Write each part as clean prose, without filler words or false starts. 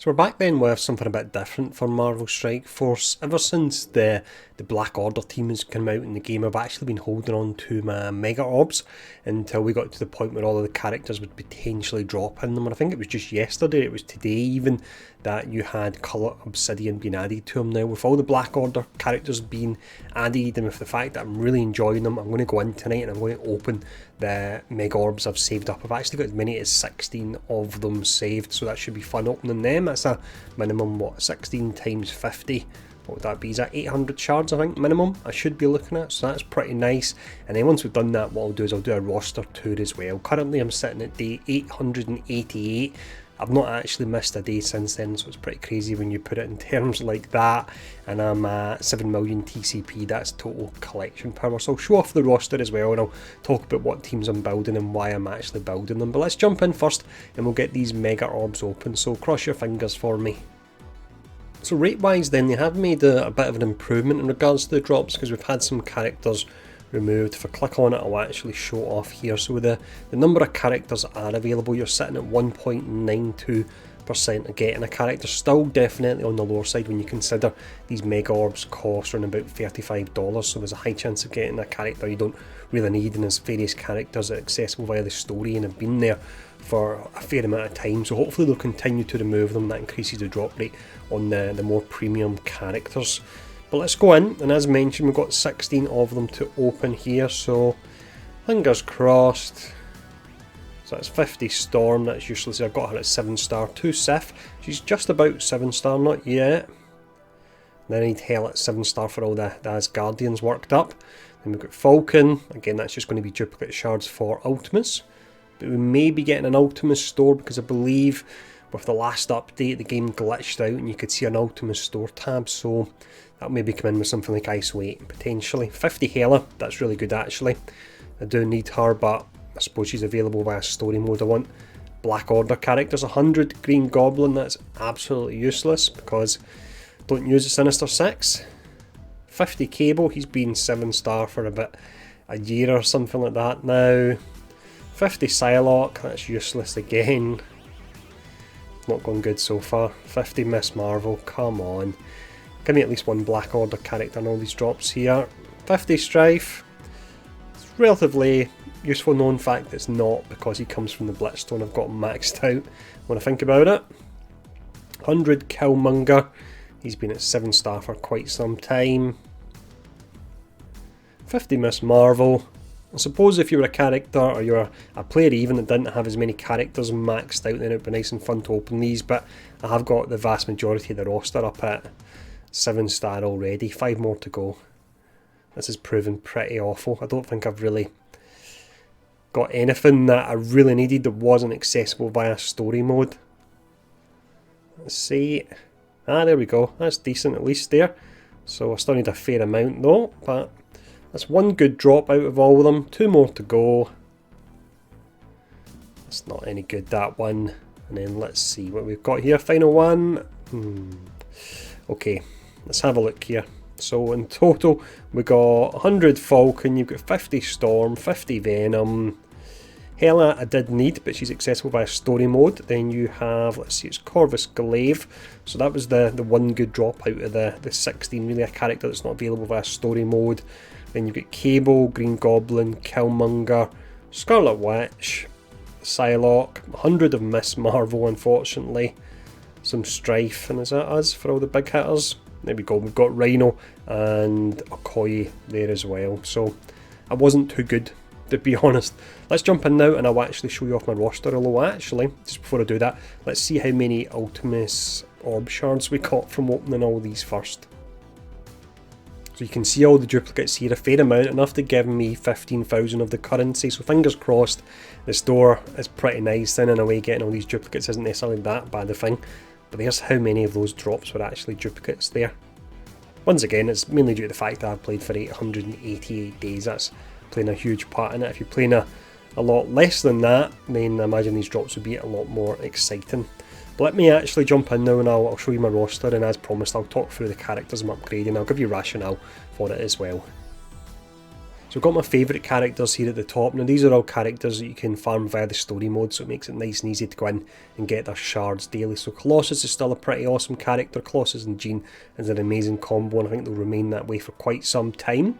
So we're back then with something a bit different for Marvel Strike Force. Ever since the Black Order team has come out in the game, I've actually been holding on to my Mega Orbs until we got to the point where all of the characters would potentially drop in them. And I think it was just yesterday, it was today even, that you had Colour Obsidian being added to them. Now with all the Black Order characters being added and with the fact that I'm really enjoying them, I'm going to go in tonight and I'm going to open the Mega Orbs I've saved up. I've actually got as many as 16 of them saved, so that should be fun opening them. That's a minimum, 16 times 50. What would that be? Is that 800 shards, I think, minimum I should be looking at, so that's pretty nice. And then once we've done that, what I'll do is I'll do a roster tour as well. Currently I'm sitting at day 888. I've not actually missed a day since then, so it's pretty crazy when you put it in terms like that. And I'm at 7 million TCP, that's total collection power. So I'll show off the roster as well, and I'll talk about what teams I'm building and why I'm actually building them. But let's jump in first and we'll get these Mega Orbs open, so cross your fingers for me. So rate wise then, they have made a bit of an improvement in regards to the drops, because we've had some characters removed. If I click on it, I'll actually show off here. So the number of characters are available, you're sitting at 1.92% of getting a character. Still definitely on the lower side when you consider these Mega Orbs cost around about $35, so there's a high chance of getting a character you don't really need, and there's various characters that are accessible via the story and have been there for a fair amount of time, so hopefully they'll continue to remove them. That increases the drop rate on the more premium characters. But let's go in, and as mentioned, we've got 16 of them to open here, so fingers crossed. So that's 50 Storm, that's useless. I've got her at 7 star. 2 Sif, she's just about 7 star, not yet. Then I need Hell at 7 star for all the Asgardians worked up. Then we've got Falcon, again that's just going to be duplicate shards for Ultimus. But we may be getting an Ultimus store, because I believe with the last update the game glitched out and you could see an Ultimus store tab, so that maybe come in with something like Isolate potentially. 50 Hela, that's really good actually. I do need her, but I suppose she's available via story mode. I want Black Order characters. 100 Green Goblin, that's absolutely useless because I don't use a Sinister 6. 50 Cable, he's been 7 star for about a year or something like that now. 50 Psylocke, that's useless again. Not going good so far. 50 Miss Marvel, come on. Give me at least one Black Order character in all these drops here. 50 Strife. It's relatively useful, known fact it's not, because he comes from the Blitzstone. I've got him maxed out when I think about it. 100 Killmonger. He's been at 7 star for quite some time. 50 Miss Marvel. I suppose if you were a character, or you were a player even that didn't have as many characters maxed out, then it would be nice and fun to open these, but I have got the vast majority of the roster up at 7 star already. 5 more to go. This is proven pretty awful. I don't think I've really got anything that I really needed that wasn't accessible via story mode. Let's see. Ah, there we go. That's decent at least there. So I still need a fair amount though, but that's one good drop out of all of them. 2 more to go. That's not any good, that one. And then let's see what we've got here. Final one. Okay, let's have a look here. So in total, we got 100 Falcon, you've got 50 Storm, 50 Venom. Hela I did need, but she's accessible via story mode. Then you have, let's see, it's Corvus Glaive. So that was the one good drop out of the 16, really, a character that's not available via story mode. Then you've got Cable, Green Goblin, Killmonger, Scarlet Witch, Psylocke, 100 of Miss Marvel unfortunately, some Strife, and is that us for all the big hitters? There we go, we've got Rhino and Okoye there as well, so I wasn't too good, to be honest. Let's jump in now and I'll actually show you off my roster, although actually, just before I do that, let's see how many Ultimus Orb shards we got from opening all these first. So you can see all the duplicates here, a fair amount, enough to give me 15,000 of the currency, so fingers crossed the store is pretty nice. In a way, getting all these duplicates isn't necessarily that bad a thing, but there's how many of those drops were actually duplicates there. Once again, it's mainly due to the fact that I've played for 888 days, that's playing a huge part in it. If you're playing a lot less than that, then I imagine these drops would be a lot more exciting. But let me actually jump in now and I'll show you my roster, and as promised I'll talk through the characters I'm upgrading. I'll give you rationale for it as well. So I've got my favourite characters here at the top. Now these are all characters that you can farm via the story mode, so it makes it nice and easy to go in and get their shards daily. So Colossus is still a pretty awesome character. Colossus and Jean is an amazing combo, and I think they'll remain that way for quite some time.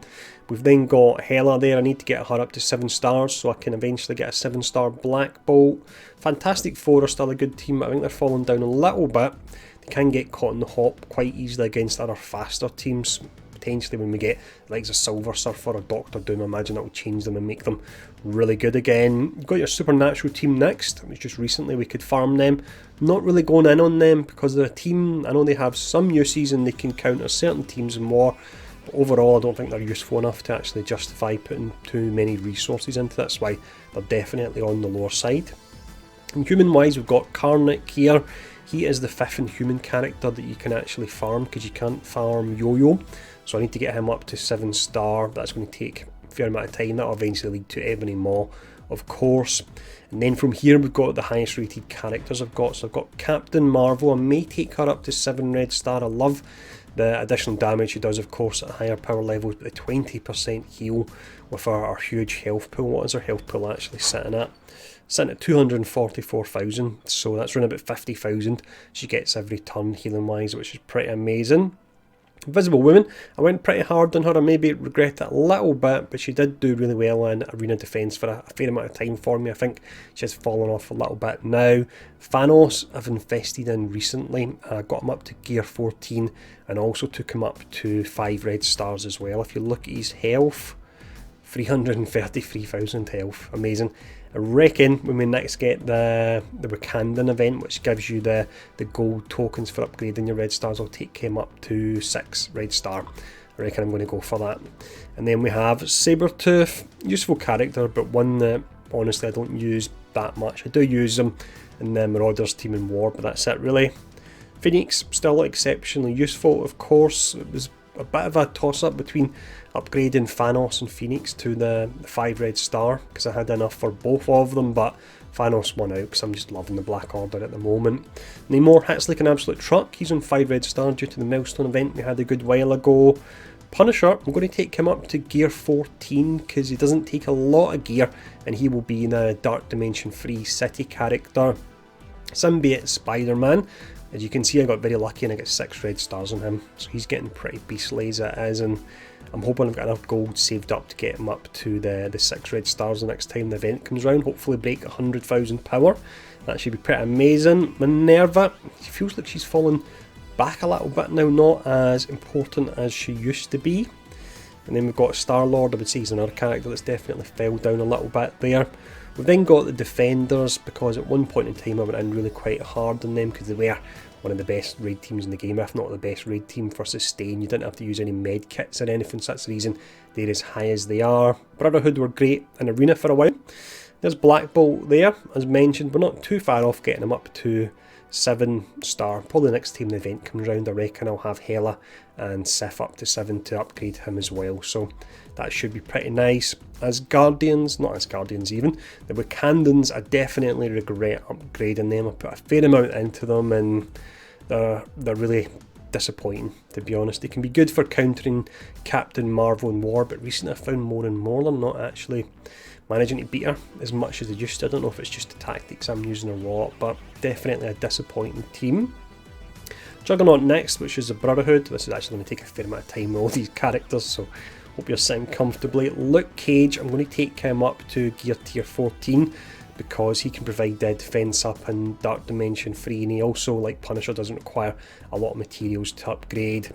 We've then got Hela there. I need to get her up to 7 stars so I can eventually get a 7-star Black Bolt. Fantastic Four are still a good team, but I think they're falling down a little bit. They can get caught in the hop quite easily against other faster teams. Potentially when we get like a Silver Surfer or Doctor Doom, I imagine that will change them and make them really good again. You've got your Supernatural team next, which just recently we could farm them. Not really going in on them because they're a team, I know they have some uses and they can counter certain teams in war. But overall, I don't think they're useful enough to actually justify putting too many resources into. That's why they're definitely on the lower side. And human-wise, we've got Karnak here. He is the 5th Inhuman character that you can actually farm because you can't farm Yo-Yo. So I need to get him up to 7-star. That's going to take a fair amount of time. That will eventually lead to Ebony Maw, of course. And then from here we've got the highest rated characters I've got. So I've got Captain Marvel. I may take her up to 7 red star. I love the additional damage she does, of course, at higher power levels, but the 20% heal with our huge health pool. What is her health pool actually sitting at? Sitting at 244,000, so that's around about 50,000 she gets every turn healing wise, which is pretty amazing. Invisible Woman, I went pretty hard on her. I maybe regret it a little bit, but she did do really well in Arena Defence for a fair amount of time for me. I think she has fallen off a little bit now. Thanos I've invested in recently. I got him up to gear 14 and also took him up to 5 red stars as well. If you look at his health, 333,000 health, amazing. I reckon when we next get the Wakandan event, which gives you the gold tokens for upgrading your red stars, I'll take him up to 6 red star. I reckon I'm going to go for that. And then we have Sabretooth, useful character, but one that honestly I don't use that much. I do use them in the Marauders team in war, but that's it really. Phoenix, still exceptionally useful, of course. It was a bit of a toss-up between upgrading Thanos and Phoenix to the 5 red star because I had enough for both of them, but Thanos won out because I'm just loving the Black Order at the moment. Namor hits like an absolute truck. He's on 5 red star due to the milestone event we had a good while ago. Punisher, I'm going to take him up to gear 14 because he doesn't take a lot of gear and he will be in a Dark Dimension free city character. Symbiote Spider-Man. As you can see, I got very lucky and I got 6 red stars on him, so he's getting pretty beastly as it is, and I'm hoping I've got enough gold saved up to get him up to the 6 red stars the next time the event comes around. Hopefully break 100,000 power. That should be pretty amazing. Minerva, she feels like she's fallen back a little bit now, not as important as she used to be. And then we've got Star-Lord. I would say he's another character that's definitely fell down a little bit there. We've then got the Defenders, because at one point in time I went in really quite hard on them because they were one of the best raid teams in the game, if not the best raid team for sustain. You didn't have to use any med kits or anything, so that's the reason they're as high as they are. Brotherhood were great in Arena for a while. There's Black Bolt there, as mentioned. We're not too far off getting him up to 7 star. Probably the next time the event comes around, I reckon I'll have Hela and Sif up to 7 to upgrade him as well, so that should be pretty nice. As Guardians, not as Guardians even, the Wakandans, I definitely regret upgrading them. I put a fair amount into them and they're really disappointing, to be honest. They can be good for countering Captain Marvel in war, but recently I found more and more they're not actually managing to beat her as much as they used to. I don't know if it's just the tactics I'm using a lot, but definitely a disappointing team. Juggernaut next, which is the Brotherhood. This is actually going to take a fair amount of time with all these characters, so hope you're sitting comfortably. Luke Cage, I'm going to take him up to gear tier 14 because he can provide defense up and Dark Dimension free, and he also, like Punisher, doesn't require a lot of materials to upgrade.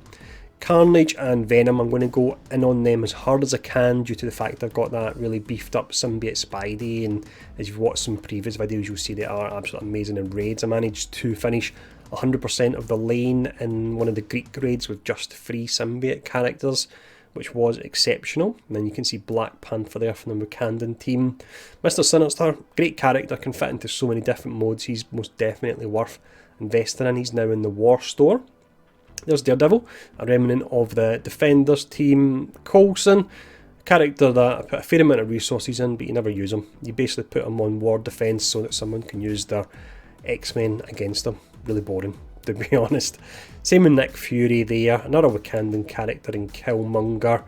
Carnage and Venom, I'm going to go in on them as hard as I can due to the fact I've got that really beefed up symbiote Spidey, and as you've watched some previous videos you'll see they are absolutely amazing in raids. I managed to finish 100% of the lane in one of the Greek raids with just 3 symbiote characters, which was exceptional. And then you can see Black Panther there from the Wakandan team. Mr. Sinister, great character, can fit into so many different modes. He's most definitely worth investing in. He's now in the War Store. There's Daredevil, a remnant of the Defenders team. Coulson, a character that I put a fair amount of resources in, but you never use him. You basically put him on War Defense so that someone can use their X-Men against him. Really boring, to be honest. Same with Nick Fury there, another Wakandan character in Killmonger.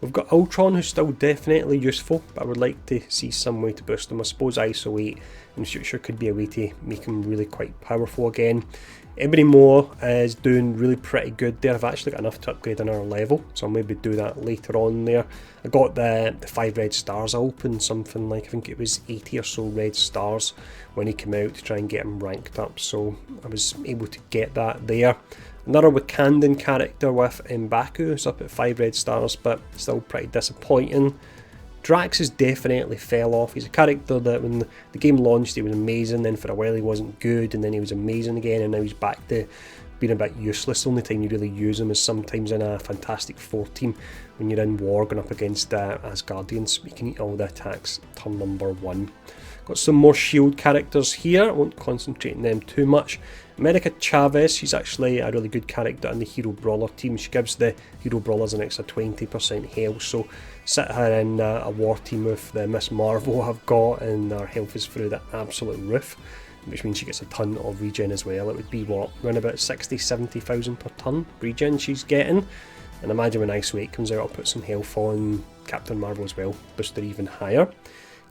We've got Ultron, who's still definitely useful, but I would like to see some way to boost him. I suppose ISO 8 in the future could be a way to make him really quite powerful again. Ebony Moore is doing really pretty good there. I've actually got enough to upgrade another level, so I'll maybe do that later on there. I got the 5 red stars. I opened something like, I think it was 80 or so red stars when he came out to try and get him ranked up, so I was able to get that there. Another Wakandan character with M'Baku, who's up at 5 red stars, but still pretty disappointing. Drax has definitely fell off. He's a character that when the game launched he was amazing, then for a while he wasn't good, and then he was amazing again, and now he's back to being a bit useless. The only time you really use him is sometimes in a Fantastic Four team when you're in war going up against Asgardians. You can eat all the attacks turn number 1. Got some more shield characters here, I won't concentrate on them too much. America Chavez, she's actually a really good character in the Hero Brawler team. She gives the Hero Brawlers an extra 20% health, so sit her in a war team with the Miss Marvel I've got, and her health is through the absolute roof, which means she gets a ton of regen as well. It would be what, around about 60-70,000 per ton regen she's getting, and imagine when ISO 8 comes out I'll put some health on Captain Marvel as well, boost her even higher.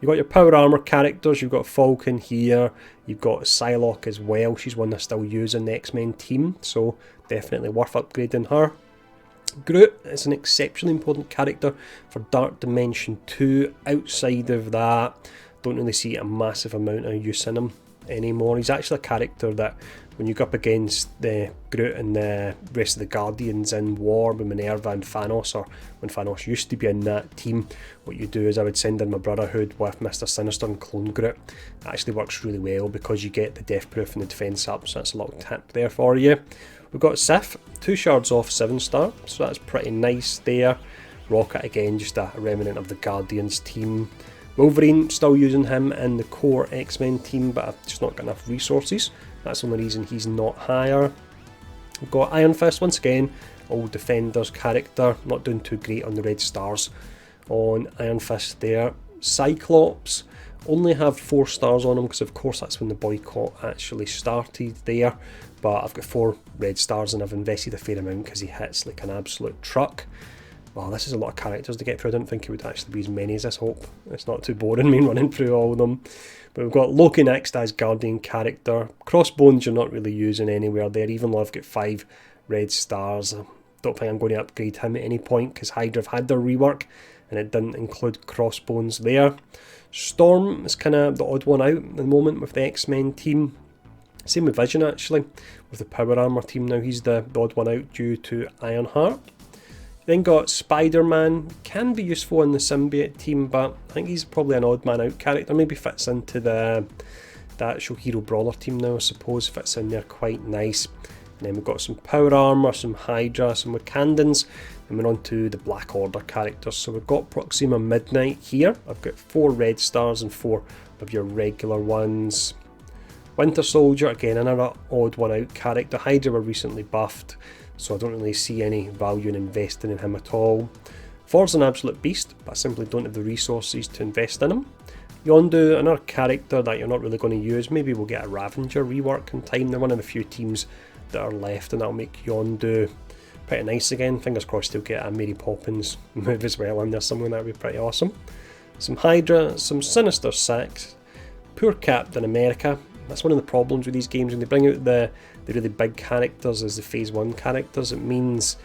You've got your power armor characters, you've got Falcon here, you've got Psylocke as well. She's one I still use in the X-Men team, so definitely worth upgrading her. Groot is an exceptionally important character for Dark Dimension 2. Outside of that, don't really see a massive amount of use in him anymore. He's actually a character that when you go up against the Groot and the rest of the Guardians in war with Minerva and Thanos, or when Thanos used to be in that team, what you do is I would send in my Brotherhood with Mr. Sinister and clone Groot. It actually works really well because you get the death proof and the defense up, so that's a little tip there for you. We've got Sif, 2 shards off 7-star, so that's pretty nice there. Rocket again, just a remnant of the Guardians team. Wolverine, still using him in the core X-Men team, but I've just not got enough resources. That's the only reason he's not higher. We've got Iron Fist once again, old Defenders character, not doing too great on the red stars on Iron Fist there. Cyclops, only have 4 stars on him because of course that's when the boycott actually started there, but I've got 4 red stars and I've invested a fair amount because he hits like an absolute truck. Wow, this is a lot of characters to get through. I didn't think it would actually be as many as this. Hope it's not too boring me running through all of them. But we've got Loki next as Guardian character. Crossbones you're not really using anywhere there, even though I've got 5 red stars. I don't think I'm going to upgrade him at any point because Hydra have had their rework and it didn't include Crossbones there. Storm is kind of the odd one out at the moment with the X-Men team. Same with Vision actually, with the Power Armor team now. He's the odd one out due to Ironheart. Then got Spider-Man, can be useful in the symbiote team, but I think he's probably an odd man out character. Maybe fits into the actual Hero Brawler team now, I suppose, fits in there quite nice. And then we've got some Power Armor, some Hydra, some Wakandans, and we're on to the Black Order characters. So we've got Proxima Midnight here. I've got 4 red stars and 4 of your regular ones. Winter Soldier, again another odd one out character. Hydra were recently buffed, so I don't really see any value in investing in him at all. Thor's an absolute beast, but I simply don't have the resources to invest in him. Yondu, another character that you're not really going to use. Maybe we'll get a Ravager rework in time. They're one of the few teams that are left, and that'll make Yondu pretty nice again. Fingers crossed they'll get a Mary Poppins move as well in there somewhere. That would be pretty awesome. Some Hydra, some Sinister Six, poor Captain America. That's one of the problems with these games. When they bring out the really big characters as the Phase 1 characters, it means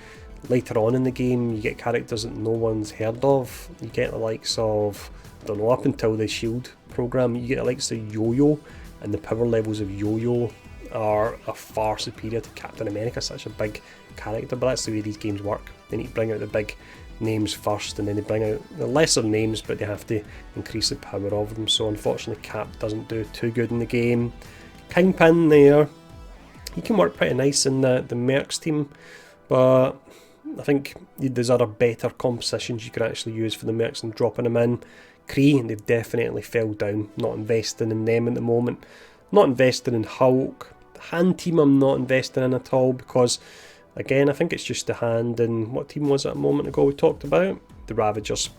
later on in the game you get characters that no one's heard of. You get the likes of, I don't know, up until the Shield program, you get the likes of Yo-Yo, and the power levels of Yo-Yo are far superior to Captain America, such a big character, but that's the way these games work. They need to bring out the big names first, and then they bring out the lesser names, but they have to increase the power of them. So unfortunately Cap doesn't do too good in the game. Kingpin there, he can work pretty nice in the Mercs team, but I think there's other better compositions you could actually use for the Mercs than dropping them in. Kree, they've definitely fell down, not investing in them at the moment. Not investing in Hulk. The Hand team I'm not investing in at all because, again, I think it's just the Hand, and what team was it a moment ago we talked about? The Ravagers.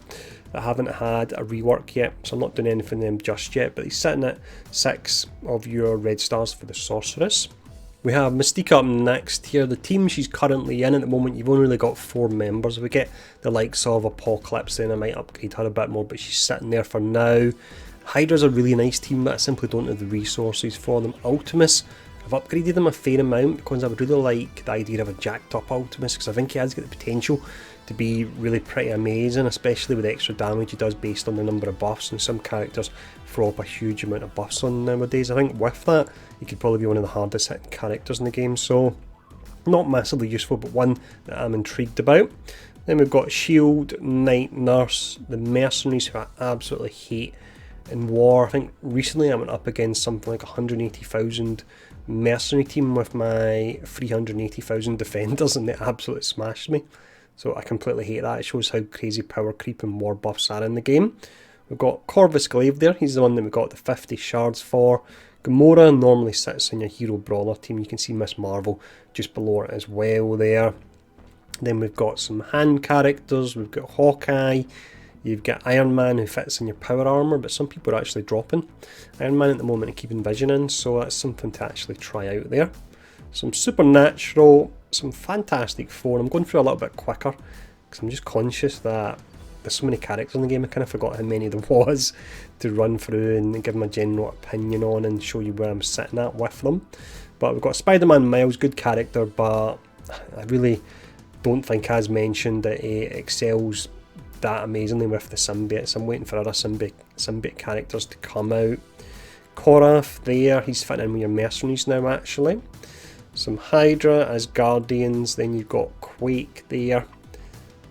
I haven't had a rework yet, so I'm not doing anything for them just yet, but he's sitting at 6 of your red stars for the Sorceress. We have Mystique up next here. The team she's currently in at the moment, you've only really got 4 members. If we get the likes of Apocalypse, then I might upgrade her a bit more, but she's sitting there for now. Hydra's a really nice team, but I simply don't have the resources for them. Ultimus, I've upgraded them a fair amount because I would really like the idea of a jacked up Ultimus, because I think he has got the potential to be really pretty amazing, especially with the extra damage he does based on the number of buffs, and some characters throw up a huge amount of buffs on nowadays. I think with that, he could probably be one of the hardest hitting characters in the game, so not massively useful, but one that I'm intrigued about. Then we've got Shield, Night Nurse, the Mercenaries, who I absolutely hate in war. I think recently I went up against something like 180,000 mercenary team with my 380,000 defenders, and they absolutely smashed me. So I completely hate that. It shows how crazy power creep and war buffs are in the game. We've got Corvus Glaive there. He's the one that we got the 50 shards for. Gamora normally sits in your hero brawler team. You can see Miss Marvel just below it as well there. Then we've got some hand characters. We've got Hawkeye. You've got Iron Man, who fits in your power armour, but some people are actually dropping Iron Man at the moment and keeping Vision in, so that's something to actually try out there. Some Supernatural, some Fantastic Four. I'm going through a little bit quicker because I'm just conscious that there's so many characters in the game. I kind of forgot how many there was to run through and give my general opinion on and show you where I'm sitting at with them. But we've got Spider-Man Miles, good character, but I really don't think, as mentioned, that he excels that amazingly with the symbiotes. I'm waiting for other symbiote characters to come out. Korath there, he's fitting in with your mercenaries now actually. Some Hydra as Guardians, then you've got Quake there.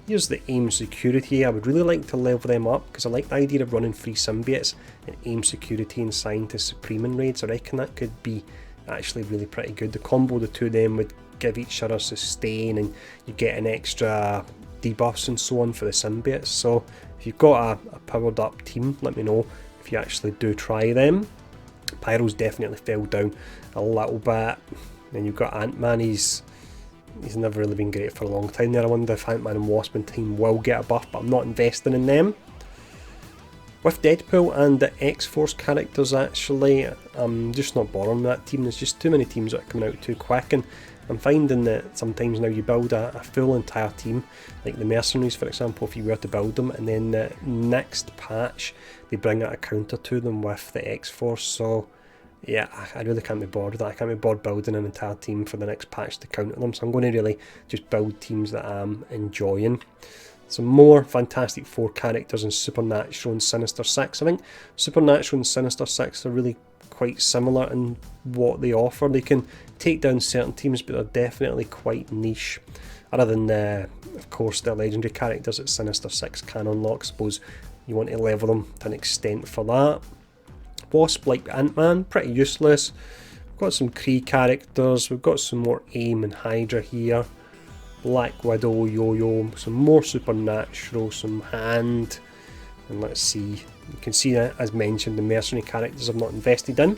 Here's the AIM security. I would really like to level them up because I like the idea of running 3 symbiotes and AIM security and Scientist Supreme in raids. I reckon that could be actually really pretty good. The combo of the two of them would give each other sustain, and you get an extra debuffs and so on for the symbiotes. So if you've got a powered up team, let me know if you actually do try them. Pyro's definitely fell down a little bit. Then you've got Ant-Man, he's never really been great for a long time there. I wonder if Ant-Man and Wasp and team will get a buff, but I'm not investing in them. With Deadpool and the X-Force characters actually, I'm just not bothering with that team. There's just too many teams that are coming out too quick, and I'm finding that sometimes now you build a full entire team, like the Mercenaries for example, if you were to build them, and then the next patch they bring out a counter to them with the X-Force. So yeah, I really can't be bored with that. I can't be bored building an entire team for the next patch to counter them, so I'm going to really just build teams that I'm enjoying. Some more Fantastic Four characters in Supernatural and Sinister Six. I think Supernatural and Sinister Six are really quite similar in what they offer. They can take down certain teams, but they're definitely quite niche. Other than, of course, the legendary characters that Sinister Six can unlock. I suppose you want to level them to an extent for that. Wasp, like Ant-Man, pretty useless. We've got some Kree characters. We've got some more AIM and Hydra here. Black Widow, Yo-Yo, some more Supernatural, some Hand, and let's see, you can see that, as mentioned, the mercenary characters I've not invested in.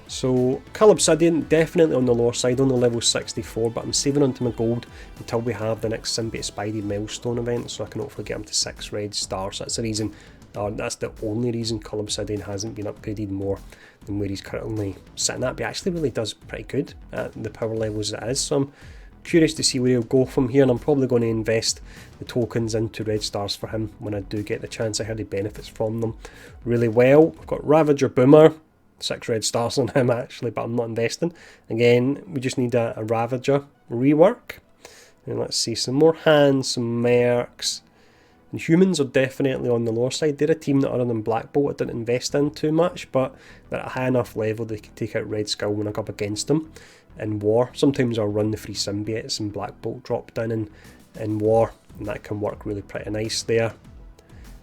So Obsidian, definitely on the lower side, only level 64, but I'm saving onto my gold until we have the next Symbiote Spidey milestone event, so I can hopefully get him to 6 red stars. That's the reason, that's the only reason Obsidian hasn't been upgraded more than where he's currently sitting at, but he actually really does pretty good at the power levels it is, so I'm curious to see where he'll go from here, and I'm probably going to invest the tokens into red stars for him when I do get the chance. I heard he benefits from them really well. We've got Ravager Boomer, 6 red stars on him actually, but I'm not investing. Again, we just need a Ravager rework. And let's see, some more hands, some mercs. And humans are definitely on the lower side. They're a team that, other than Black Bolt, I didn't invest in too much, but they're at a high enough level they can take out Red Skull when I go up against them in war. Sometimes I'll run the 3 symbiotes and Black Bolt drop down in war, and that can work really pretty nice there.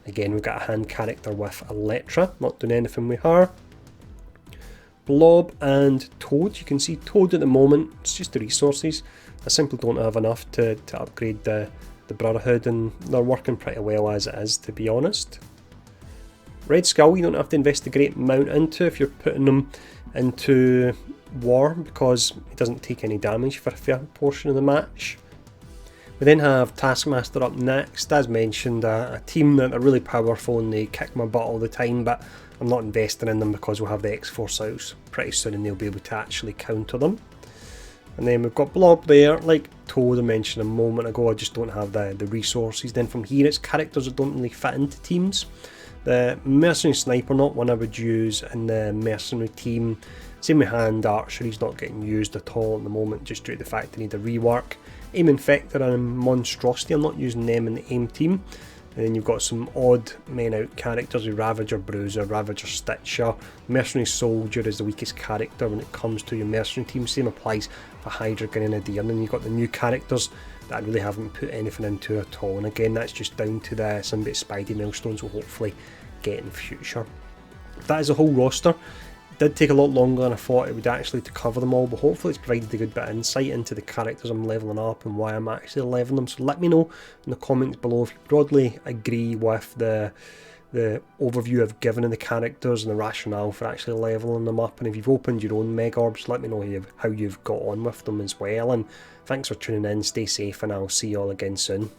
Again, we've got a hand character with Electra, not doing anything with her. Blob and Toad. You can see Toad at the moment, it's just the resources. I simply don't have enough to upgrade the Brotherhood, and they're working pretty well as it is, to be honest. Red Skull, you don't have to invest a great amount into if you're putting them into war, because it doesn't take any damage for a fair portion of the match. We then have Taskmaster up next. As mentioned, a team that are really powerful and they kick my butt all the time, but I'm not investing in them because we'll have the X-Force out pretty soon and they'll be able to actually counter them. And then we've got Blob there, like Toad I mentioned a moment ago, I just don't have the resources. Then from here it's characters that don't really fit into teams. The Mercenary Sniper, not one I would use in the Mercenary team. Same with Hand Archer, he's not getting used at all at the moment, just due to the fact they need a rework. Aim Infector and Monstrosity, I'm not using them in the aim team. And then you've got some odd men out characters with Ravager Bruiser, Ravager Stitcher. Mercenary Soldier is the weakest character when it comes to your Mercenary team. Same applies for Hydra Grenadier. And then you've got the new characters that I really haven't put anything into at all. And again, that's just down to the Symbiote Spidey milestones we'll hopefully get in the future. That is a whole roster. Did take a lot longer than I thought it would actually to cover them all, but hopefully it's provided a good bit of insight into the characters I'm levelling up and why I'm actually leveling them. So let me know in the comments below if you broadly agree with the overview I've given of the characters and the rationale for actually levelling them up, and if you've opened your own Mega Orbs, let me know how you've got on with them as well. And thanks for tuning in, stay safe, and I'll see you all again soon.